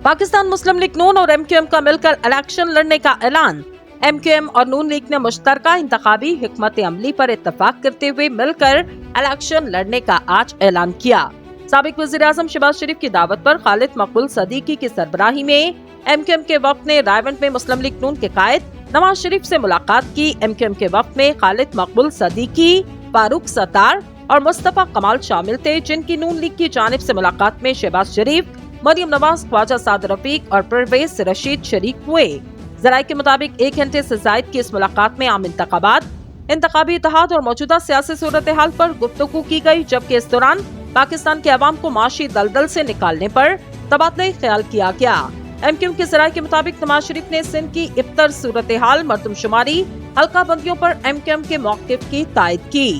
पाकिस्तान मुस्लिम league नून और MQM का मिलकर इलेक्शन लड़ने का ऐलान। MQM और नून लीग ने मुश्तरका इंतखाबी हिकमत अमली पर इत्तफाक करते हुए मिलकर इलेक्शन लड़ने का आज ऐलान किया। साबिक वज़ीर-ए-आज़म शहबाज शरीफ की दावत पर खालिद मकबूल सदीकी की सरबराही में MQM के वफ्द ने रायवंड में मुस्लिम लीग नून के कायद नवाज शरीफ से मुलाकात की। MQM के वफ्द में खालिद मकबूल सदीकी, फारूक सत्तार और मुस्तफा कमाल शामिल थे, जिनकी नून लीग की जानिब से मुलाकात में शहबाज शरीफ, मरियम नवाज, ख्वाजा साद रफीक और परवेज रशीद शरीक हुए। जराये के मुताबिक 1 घंटे से जायद की इस मुलाकात में आम इंतखाबात, इंतखाबी इत्तेहाद और मौजूदा सियासी सूरत हाल पर गुफ्तगू की गई, जबकि इस दौरान पाकिस्तान के अवाम को माशी दलदल से निकालने पर तबादला ख्याल किया गया। MQM के जराये के मुताबिक नवाज शरीफ ने सिंध की इब्तर सूरत हाल, मरदमशुमारी, हल्का बंदियों पर MQM के मौक़िफ़ की तायद की।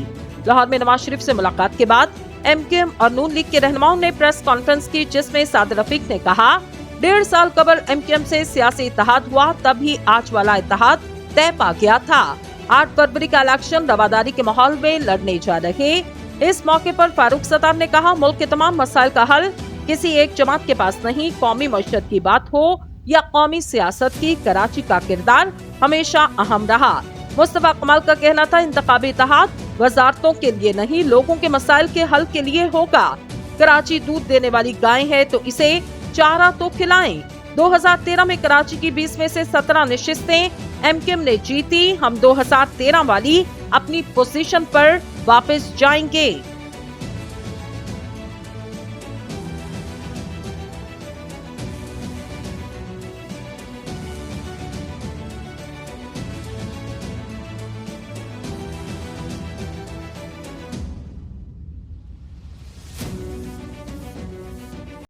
लाहौर में नवाज शरीफ से मुलाकात के बाद MQM और नून लीग के रहनुमाओं ने प्रेस कॉन्फ्रेंस की, जिसमें साद रफीक ने कहा 1.5 साल कबल MQM से सियासी इत्तेहाद हुआ, तभी आज वाला इत्तेहाद तय पा गया था। 8 फरवरी का इलेक्शन रवादारी के माहौल में लड़ने जा रहे। इस मौके पर फारूक सत्तार ने कहा, मुल्क के तमाम मसाइल का हल किसी एक जमात के पास नहीं, कौमी मईशत की बात हो या कौमी सियासत की, कराची का किरदार हमेशा अहम रहा। मुस्तफा कमाल का कहना था, इंतखाबी इत्तेहाद वजारतों के लिए नहीं, लोगों के मसाइल के हल के लिए होगा। कराची दूध देने वाली गाय है तो इसे चारा तो खिलाएं। 2013 में कराची की 20 में से 17 नशिस्तें MQM ने जीती। हम 2013 वाली अपनी पोजीशन पर वापस जाएंगे।